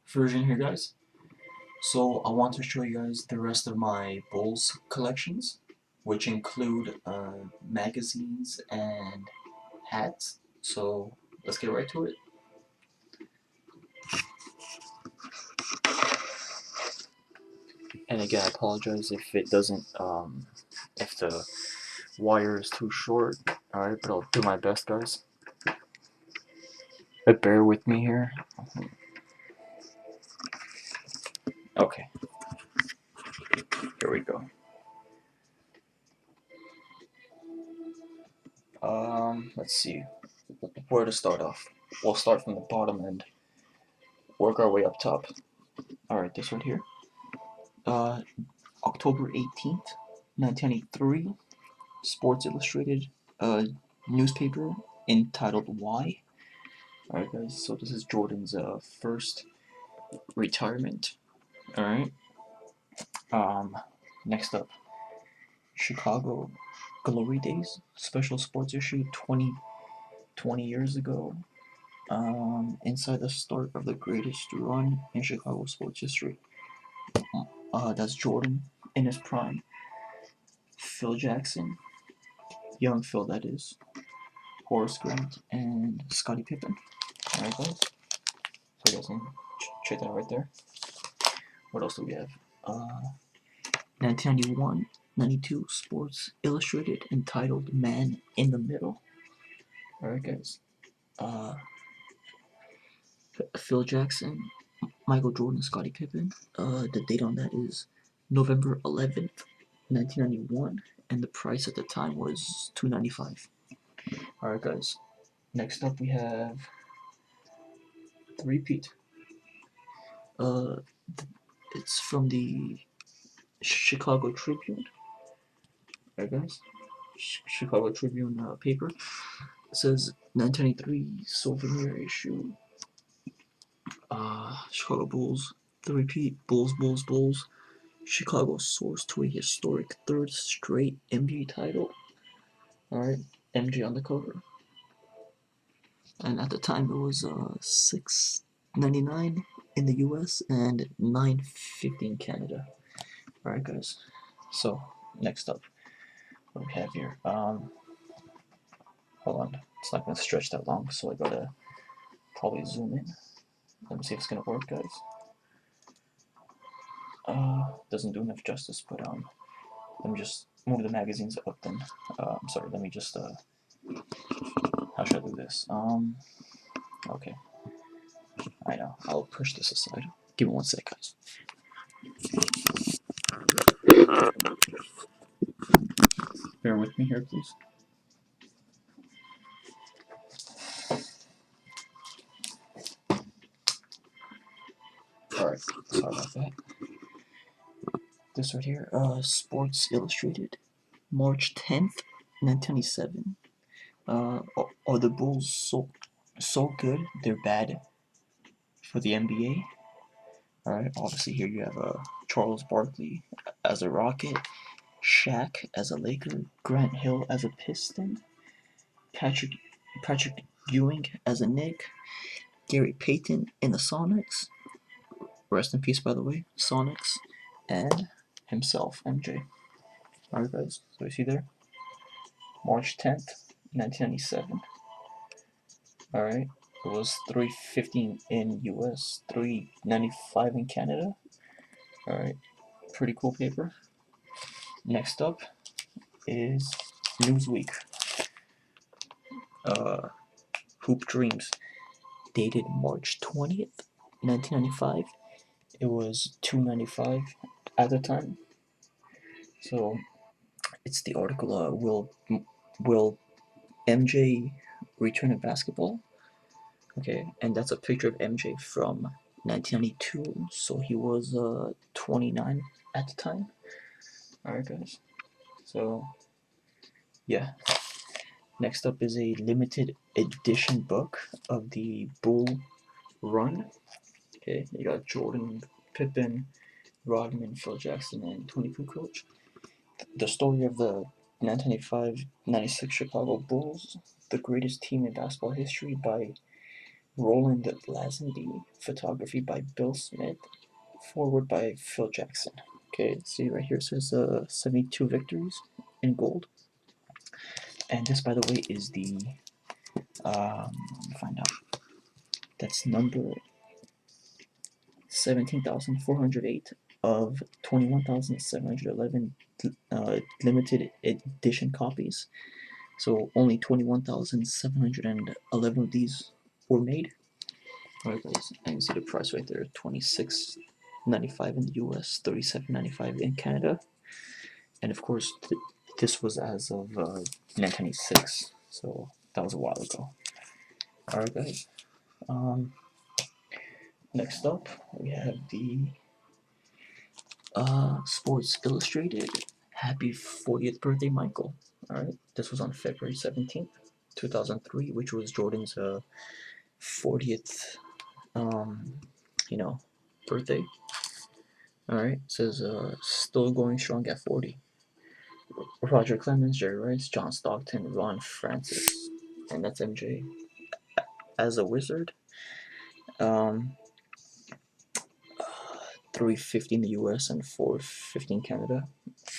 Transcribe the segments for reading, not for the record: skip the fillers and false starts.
version here, guys. So I want to show you guys the rest of my Bulls collections, which include magazines and hats. So let's get right to it. And again, I apologize if it doesn't, if the wire is too short. Alright, but I'll do my best, guys. But bear with me here. Okay, here we go. Let's see where to start off. We'll start from the bottom and work our way up top. Alright, this one here. October 18th, 1983, Sports Illustrated newspaper entitled Why. Alright, guys, so this is Jordan's first retirement. Alright. Next up, Chicago Glory Days, special sports issue 20 years ago. Inside the start of the greatest run in Chicago sports history. That's Jordan in his prime. Phil Jackson, young Phil that is, Horace Grant, and Scottie Pippen. Alright, guys. So you guys can check that out right there. What else do we have? 1991, 92 Sports Illustrated entitled Man in the Middle. Alright, guys. Phil Jackson, Michael Jordan, Scottie Pippen. The date on that is November 11th, 1991, and the price at the time was $2.95. Alright, guys. Next up, we have the repeat. It's from the Chicago Tribune. Alright, guys. Chicago Tribune paper. It says 1993 souvenir issue. Chicago Bulls. The repeat. Bulls, Bulls, Bulls. Chicago soars to a historic third straight NBA title. Alright, MJ on the cover. And at the time it was $6.99 in the US and $9.50 in Canada. Alright, guys. So next up, what do we have here? Hold on. It's not gonna stretch that long, so I gotta probably zoom in. Let me see if it's gonna work, guys. Doesn't do enough justice, but let me just move the magazines up then. I'm sorry, let me just how should I do this? Okay. I know. I'll push this aside. Give me 1 sec, guys. Bear with me here, please. Alright, sorry about that. This right here, Sports Illustrated, March 10th, 1997. Are the Bulls so good they're bad for the NBA? Alright, obviously here you have Charles Barkley as a Rocket, Shaq as a Laker, Grant Hill as a Piston, Patrick Ewing as a Knick, Gary Payton in the Sonics, rest in peace by the way, Sonics, and himself, MJ. Alright, guys, so you see there? March 10th, 1997. Alright, it was $3.15 in US, $3.95 in Canada. Alright, pretty cool paper. Next up is Newsweek. Hoop Dreams, dated March 20th, 1995. It was $2.95 at the time. So it's the article, will MJ return to basketball? Okay, and that's a picture of MJ from 1992, so he was 29 at the time. Alright, guys. So, yeah. Next up is a limited edition book of the Bull Run. Okay, you got Jordan, Pippen, Rodman, Phil Jackson, and Tony Kukoc. The story of the 1995-96 Chicago Bulls, the greatest team in basketball history, by Roland Lazenby, photography by Bill Smith, forward by Phil Jackson. Okay, see right here it says 72 victories in gold. And this, by the way, is the, let me find out, that's number 17,408 of 21,711 limited edition copies. So only 21,711 of these were made. Alright guys, and you see the price right there, $26.95 in the US, $37.95 in Canada. And of course, this was as of 1996, so that was a while ago. Alright guys, next up we have the Sports Illustrated Happy 40th Birthday Michael. Alright, this was on February 17th, 2003, which was Jordan's 40th, birthday. Alright, it says still going strong at 40. Roger Clemens, Jerry Rice, John Stockton, Ron Francis, and that's MJ as a wizard. 350 in the US and 450 in Canada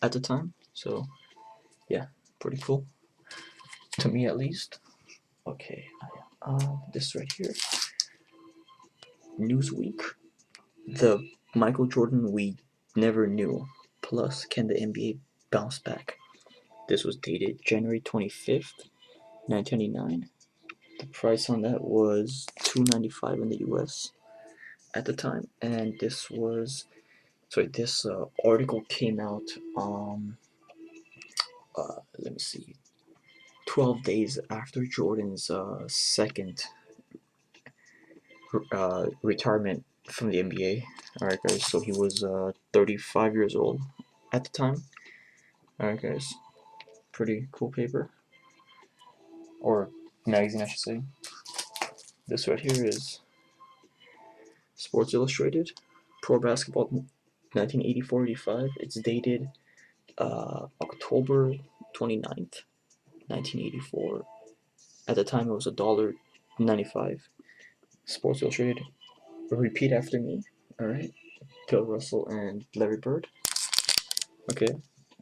at the time. So yeah, pretty cool to me at least. Okay, this right here, Newsweek, the Michael Jordan we never knew. Plus, can the NBA bounce back? This was dated January 25th, 1999. The price on that was $2.95 in the US at the time, and this article came out let me see, 12 days after Jordan's second retirement from the NBA. Alright guys, so he was 35 years old at the time. Alright guys, pretty cool paper, or magazine I should say. This right here is Sports Illustrated, Pro Basketball 1984-85. It's dated October 29th, 1984. At the time it was $1.95. Sports Illustrated, repeat after me, alright? Bill Russell and Larry Bird. Okay,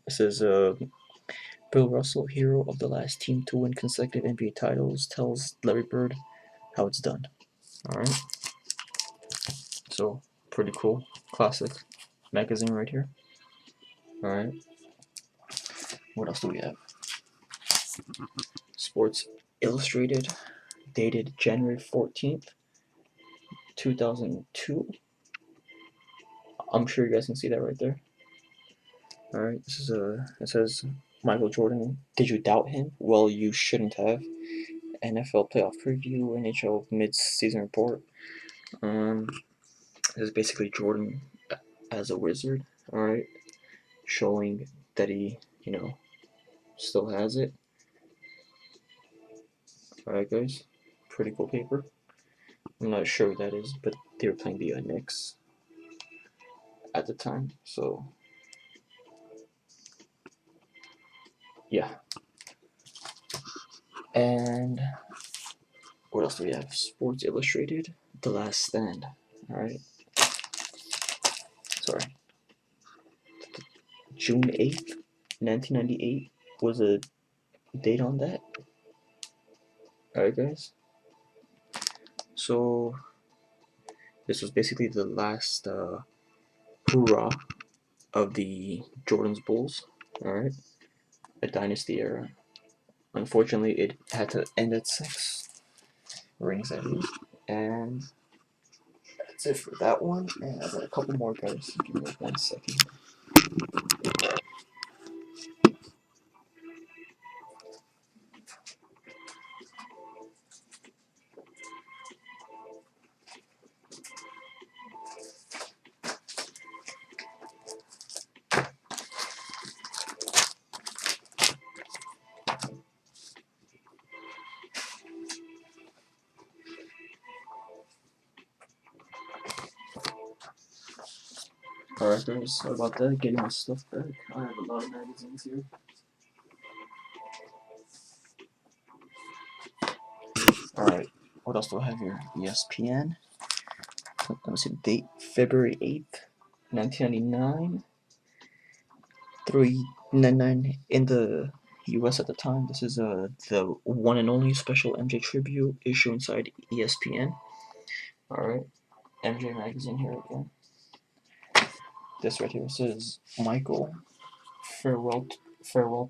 it says Bill Russell, hero of the last team to win consecutive NBA titles, tells Larry Bird how it's done. Alright, so pretty cool, classic magazine right here. Alright, what else do we have? Sports Illustrated, dated January 14th, 2002. I'm sure you guys can see that right there. Alright, this is it says Michael Jordan, did you doubt him? Well, you shouldn't have. NFL playoff preview, NHL mid-season report. This is basically Jordan as a wizard, alright, showing that he, still has it. Alright guys, pretty cool paper. I'm not sure what that is, but they were playing the Knicks at the time, so yeah. And what else do we have? Sports Illustrated, The Last Stand. Alright. Sorry. June 8th, 1998 was a date on that. Alright guys. So this was basically the last hoorah of the Jordan's Bulls. Alright. A dynasty era. Unfortunately it had to end at 6 rings at least. And that's it for that one. And I got a couple more guys. Give me 1 second. Alright guys, sorry about that, getting my stuff back. I have a lot of magazines here. Alright, what else do I have here? ESPN. Let me see the date. February 8th, 1999. 399 in the US at the time. This is the one and only special MJ tribute issue inside ESPN. Alright, MJ magazine here again. This right here says Michael, farewell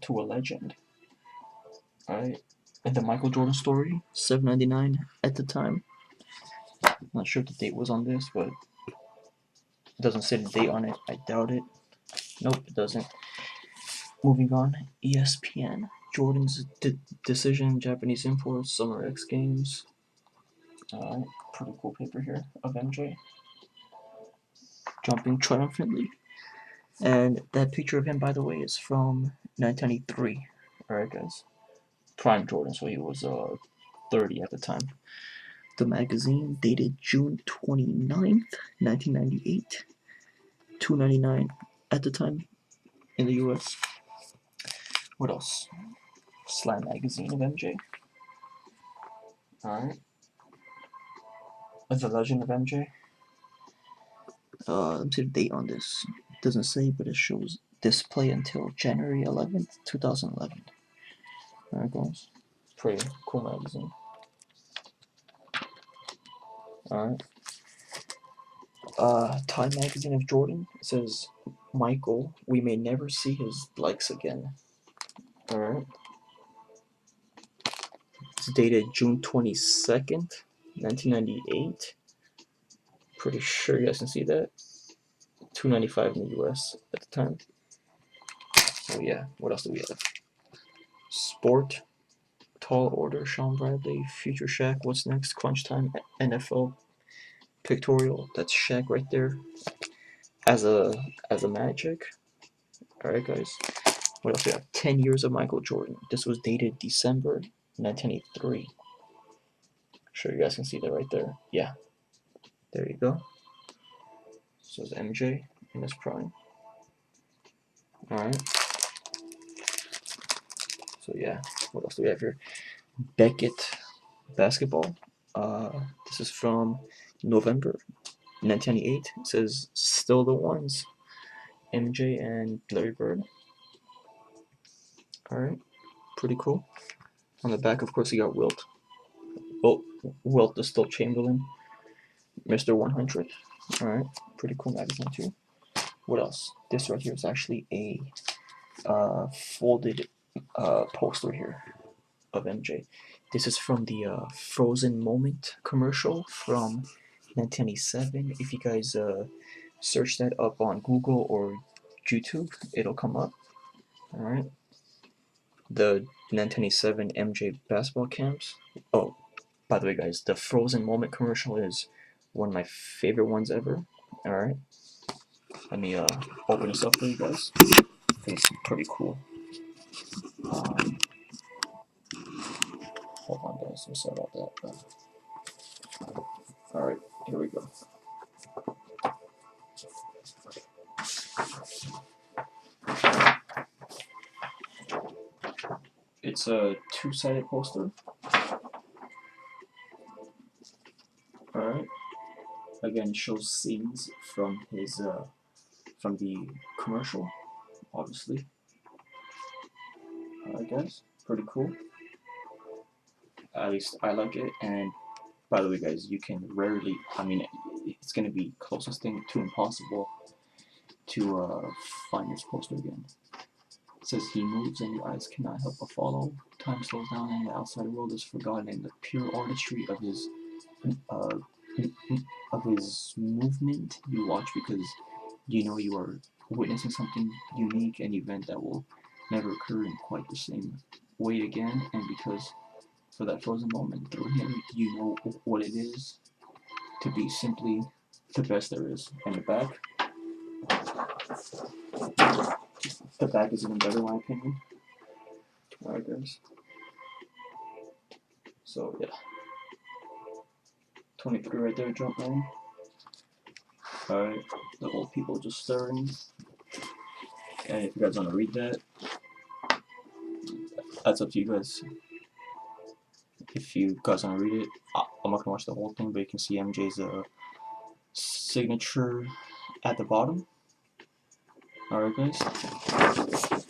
to a legend. Alright. And the Michael Jordan story, $7.99 at the time. Not sure if the date was on this, but it doesn't say the date on it. I doubt it. Nope, it doesn't. Moving on, ESPN. Jordan's decision, Japanese imports, Summer X Games. Alright, pretty cool paper here of MJ jumping triumphantly. And that picture of him, by the way, is from 1993. Alright, guys. Prime Jordan, so he was 30 at the time. The magazine, dated June 29th, 1998. $2.99 at the time in the US. What else? Slam magazine of MJ. Alright. The Legend of MJ. Let me see the date on this. It doesn't say, but it shows display until January 11th, 2011. Alright, guys. Pretty cool magazine. Alright. Time magazine of Jordan. It says, Michael, we may never see his likes again. Alright. It's dated June 22nd, 1998. Pretty sure you guys can see that. $2.95 in the US at the time. So yeah, what else do we have? Sport, Tall Order, Sean Bradley, Future Shaq, What's Next, Crunch Time, NFL pictorial. That's Shaq right there as a magic. Alright, guys. What else we have? 10 years of Michael Jordan. This was dated December 1983. Sure you guys can see that right there. Yeah. There you go. So it's MJ in his prime. Alright. So yeah, what else do we have here? Beckett basketball. This is from November 1998. It says Still the Ones. MJ and Larry Bird. Alright, pretty cool. On the back, of course, you got Wilt. Wilt the Still Chamberlain. Mr. 100. Alright, pretty cool magazine too. What else? This right here is actually a folded poster here of MJ. This is from the Frozen Moment commercial from 1987. If you guys search that up on Google or YouTube, it'll come up. Alright. The 1987 MJ basketball camps. Oh, by the way, guys, the Frozen Moment commercial is one of my favorite ones ever. Alright. Let me open this up for you guys. It's pretty cool. Hold on, guys. I'm sorry about that. Alright, here we go. It's a two-sided poster. Alright. Again, it shows scenes from his from the commercial, obviously. Alright, guys, pretty cool. At least I like it. And by the way, guys, you can rarely, I mean, it's gonna be closest thing to impossible to find this poster again. It says he moves and your eyes cannot help but follow. Time slows down and the outside world is forgotten, and the pure artistry of his movement you watch, because you know you are witnessing something unique, an event that will never occur in quite the same way again. And because for that frozen moment through him, you know what it is to be simply the best there is. And the back is even better in my opinion. Alright, guys. So yeah, 23 right there, jump man. Alright, the old people just stirring. And if you guys want to read that, that's up to you guys. If you guys want to read it, I'm not gonna watch the whole thing, but you can see MJ's signature at the bottom. Alright, guys.